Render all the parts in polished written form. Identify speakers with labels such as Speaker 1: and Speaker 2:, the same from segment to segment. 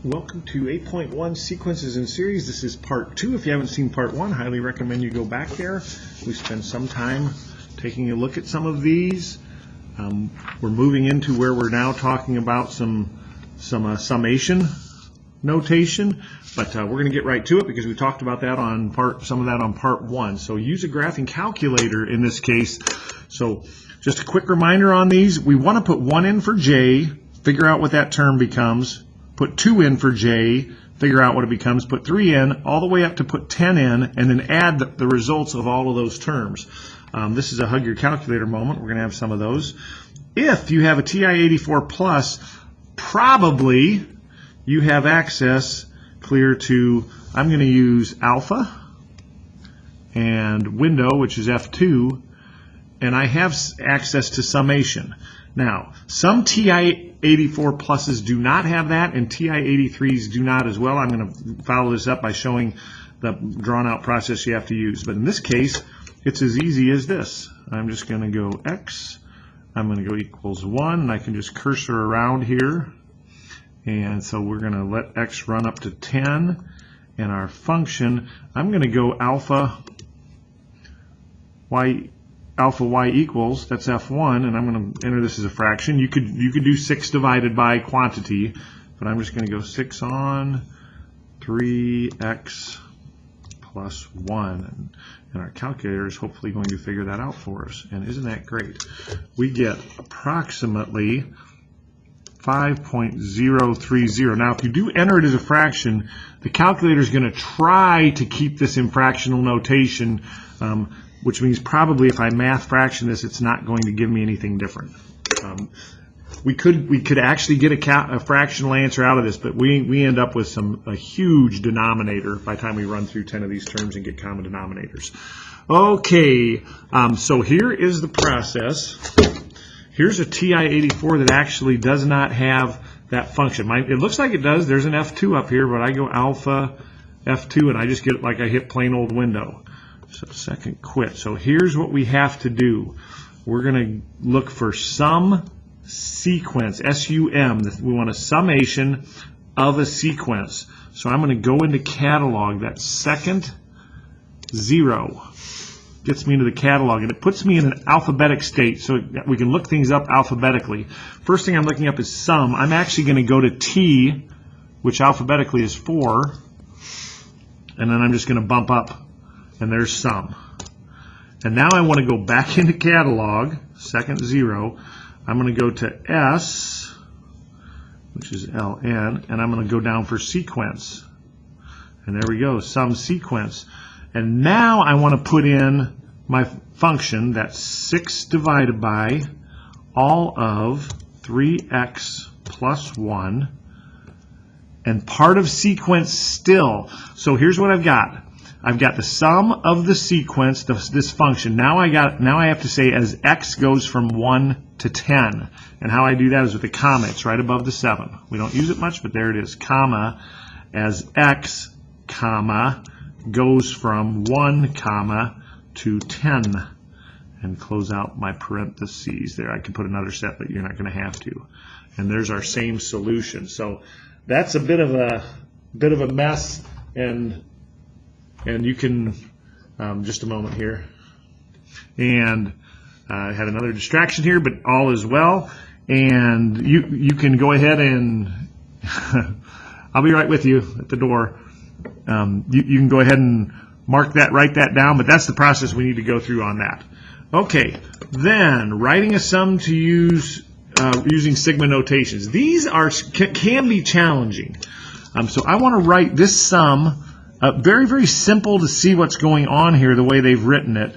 Speaker 1: Welcome to 8.1 Sequences in Series. This is part 2. If you haven't seen part 1, highly recommend you go back there. We spent some time taking a look at some of these. We're moving into where we're now talking about some summation notation, but we're going to get right to it because we talked about that on some of that on part 1. So use a graphing calculator in this case. So just a quick reminder on these. We want to put 1 in for j, figure out what that term becomes. Put 2 in for j, figure out what it becomes, put 3 in, all the way up to put 10 in, and then add the results of all of those terms. This is a hug your calculator moment. We're going to have some of those. If you have a TI-84 Plus, probably you have access clear to, I'm going to use alpha and window, which is F2, and I have access to summation. Now, some TI-84 Pluses do not have that, and TI-83s do not as well. I'm going to follow this up by showing the drawn-out process you have to use. But in this case, it's as easy as this. I'm just going to go x. I'm going to go equals 1, and I can just cursor around here. And so we're going to let x run up to 10. And our function, I'm going to go alpha y equals, that's f1, and I'm going to enter this as a fraction. You could do 6 divided by quantity, but I'm just going to go 6 on 3x plus 1. And our calculator is hopefully going to figure that out for us. And isn't that great? We get approximately 5.030. Now, if you do enter it as a fraction, the calculator is going to try to keep this in fractional notation, which means probably if I math fraction this, it's not going to give me anything different. We could actually get a fractional answer out of this, but we end up with a huge denominator by the time we run through 10 of these terms and get common denominators. Okay, so here is the process. Here's a TI-84 that actually does not have that function. It looks like it does. There's an F2 up here, but I go alpha F2, and I just get it like I hit plain old window. So second quit. So here's what we have to do. We're going to look for some sequence, S-U-M. We want a summation of a sequence. So I'm going to go into catalog. That second 0 gets me into the catalog, and it puts me in an alphabetic state so we can look things up alphabetically. First thing I'm looking up is sum. I'm actually going to go to T, which alphabetically is 4, and then I'm just going to bump up. And there's sum. And now I want to go back into catalog, second 0. I'm going to go to S, which is LN, and I'm going to go down for sequence. And there we go, sum sequence. And now I want to put in my function, that's 6 divided by all of 3x plus 1, and part of sequence still. So here's what I've got. I've got the sum of the sequence, this function. Now I have to say as x goes from 1 to 10. And how I do that is with a comma. It's right above the 7. We don't use it much, but there it is. Comma as x, comma, goes from 1, comma, to 10. And close out my parentheses there. I can put another set, but you're not going to have to. And there's our same solution. So that's a bit of a mess, and you can, just a moment here, and I had another distraction here, but all is well, and you can go ahead and I'll be right with you at the door. You can go ahead and mark that, write that down, but that's the process we need to go through on that. Okay, then writing a sum to use using sigma notations. These can be challenging. So I want to write this sum. Very, very simple to see what's going on here the way they've written it.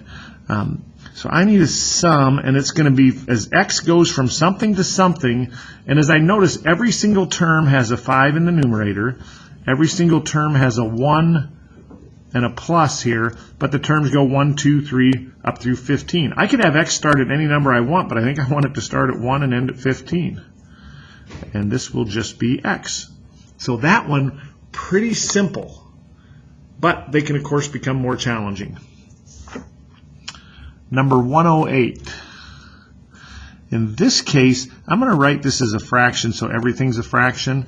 Speaker 1: So I need a sum, and it's going to be as x goes from something to something. And as I notice, every single term has a 5 in the numerator. Every single term has a 1 and a plus here, but the terms go 1, 2, 3, up through 15. I could have x start at any number I want, but I think I want it to start at 1 and end at 15. And this will just be x. So that one, pretty simple. But they can, of course, become more challenging. Number 108. In this case, I'm going to write this as a fraction, so everything's a fraction.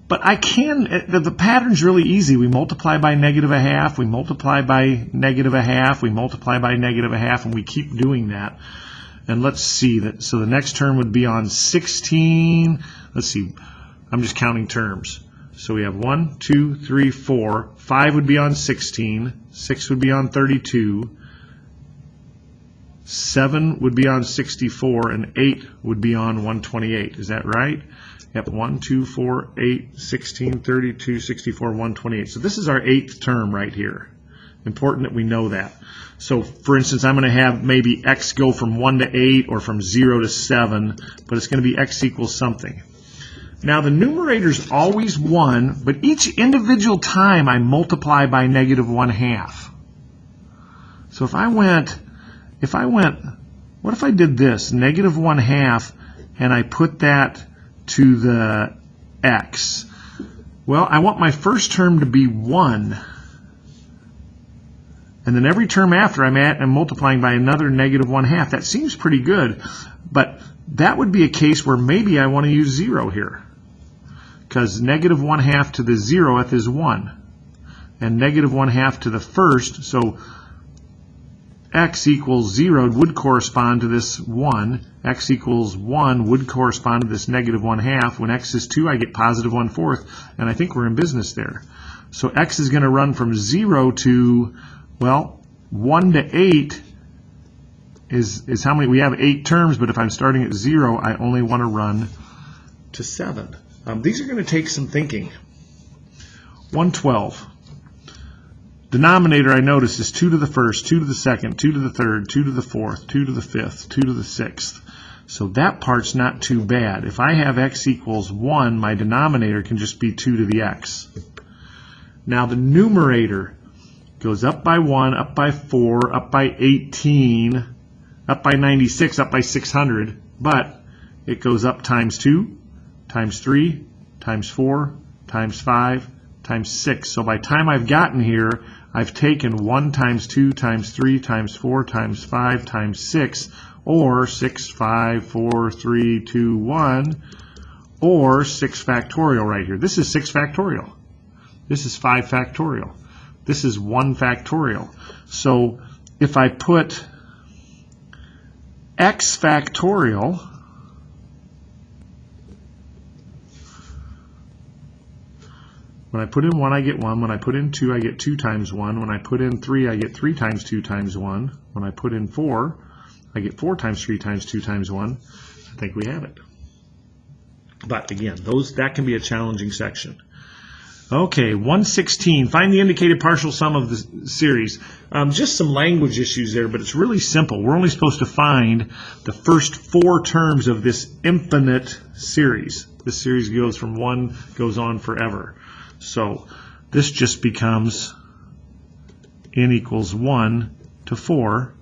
Speaker 1: But I can, the pattern's really easy. We multiply by negative a half, we multiply by negative a half, we multiply by negative a half, and we keep doing that. And let's see, so the next term would be on 16. Let's see, I'm just counting terms. So we have 1, 2, 3, 4. 5 would be on 16. 6 would be on 32. 7 would be on 64. And 8 would be on 128. Is that right? Yep, 1, 2, 4, 8, 16, 32, 64, 128. So this is our 8th term right here. Important that we know that. So, for instance, I'm going to have maybe x go from 1 to 8 or from 0 to 7, but it's going to be x equals something. Now, the numerator's always 1, but each individual time I multiply by negative 1/2. So if I went, what if I did this, negative 1/2, and I put that to the x? Well, I want my first term to be 1. And then every term after I'm multiplying by another negative 1/2. That seems pretty good, but that would be a case where maybe I want to use 0 here. Because negative 1/2 to the 0th is 1. And negative 1/2 to the first, so x equals 0 would correspond to this 1. X equals 1 would correspond to this negative 1/2. When x is 2, I get positive 1/4, and I think we're in business there. So x is going to run from 0 to, well, 1 to 8 is how many? We have 8 terms, but if I'm starting at 0, I only want to run to 7. These are going to take some thinking. 112. Denominator, I notice, is 2 to the first, 2 to the second, 2 to the third, 2 to the fourth, 2 to the fifth, 2 to the sixth. So that part's not too bad. If I have x equals 1, my denominator can just be 2 to the x. Now the numerator goes up by 1, up by 4, up by 18, up by 96, up by 600, but it goes up times 2, times 3, times 4, times 5, times 6. So by the time I've gotten here, I've taken 1 times 2 times 3 times 4 times 5 times 6, or 6, 5, 4, 3, 2, 1, or 6 factorial right here. This is 6 factorial. This is 5 factorial. This is 1 factorial. So if I put x factorial, when I put in 1, I get 1. When I put in 2, I get 2 times 1. When I put in 3, I get 3 times 2 times 1. When I put in 4, I get 4 times 3 times 2 times 1. I think we have it. But again, that can be a challenging section. Okay, 116. Find the indicated partial sum of the series. Just some language issues there, but it's really simple. We're only supposed to find the first 4 terms of this infinite series. This series goes from 1, goes on forever. So this just becomes n equals 1 to 4.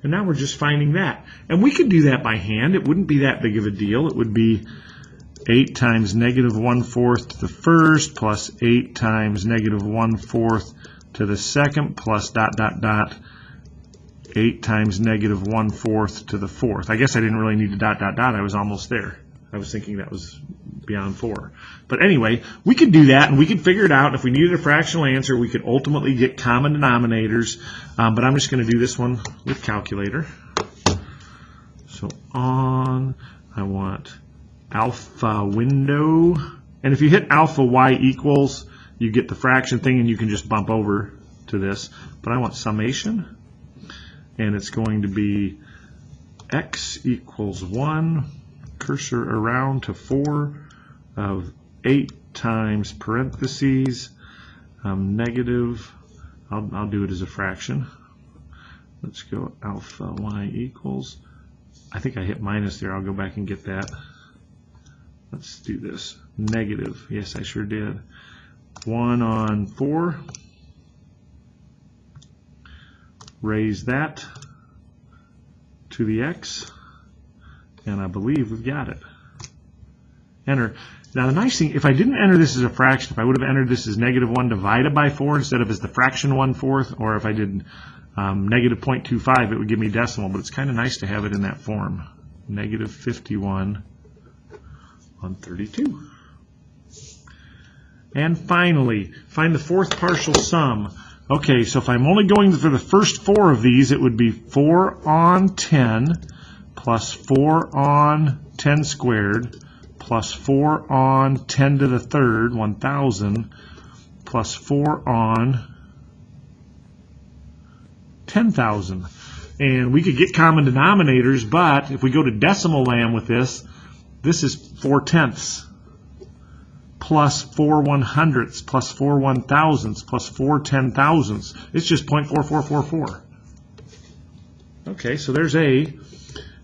Speaker 1: And now we're just finding that. And we could do that by hand. It wouldn't be that big of a deal. It would be 8 times negative 1/4 to the first plus 8 times negative 1/4 to the second plus ... 8 times negative 1/4 to the fourth. I guess I didn't really need the ... I was almost there. I was thinking that was beyond 4. But anyway, we could do that and we could figure it out. If we needed a fractional answer, we could ultimately get common denominators. But I'm just going to do this one with calculator. So I want alpha window. And if you hit alpha y equals, you get the fraction thing and you can just bump over to this. But I want summation. And it's going to be x equals 1, cursor around to 4 of 8 times parentheses negative, I'll do it as a fraction. Let's go alpha y equals, I think I hit minus there, I'll go back and get that. Let's do this, negative, yes I sure did, 1 on 4, raise that to the x, and I believe we've got it. Enter. Now the nice thing, if I didn't enter this as a fraction, if I would have entered this as negative 1 divided by 4 instead of as the fraction 1/4, or if I did negative 0.25, it would give me decimal, but it's kind of nice to have it in that form. negative 51 on 32. And finally, find the fourth partial sum. Okay, so if I'm only going for the first 4 of these, it would be 4 on 10 plus 4 on 10 squared plus 4 on 10 to the third, 1,000, plus 4 on 10,000. And we could get common denominators, but if we go to decimal land with this, this is 4 tenths plus 4 100ths plus 4 1,000ths plus 4 10,000ths. It's just 0.4444. Okay, so there's A.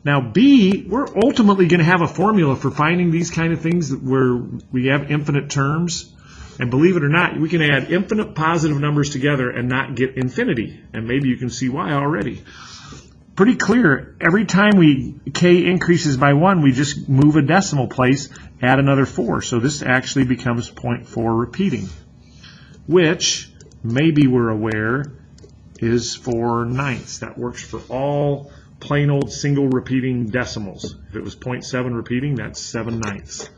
Speaker 1: Now B, we're ultimately going to have a formula for finding these kind of things where we have infinite terms. And believe it or not, we can add infinite positive numbers together and not get infinity. And maybe you can see why already. Pretty clear, every time k increases by 1, we just move a decimal place, add another 4. So this actually becomes 0.4 repeating, which maybe we're aware is 4 ninths. That works for all plain old single repeating decimals. If it was 0.7 repeating, that's 7 ninths.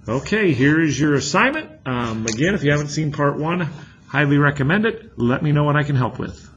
Speaker 1: Okay, here is your assignment. Again, if you haven't seen part 1, highly recommend it. Let me know what I can help with.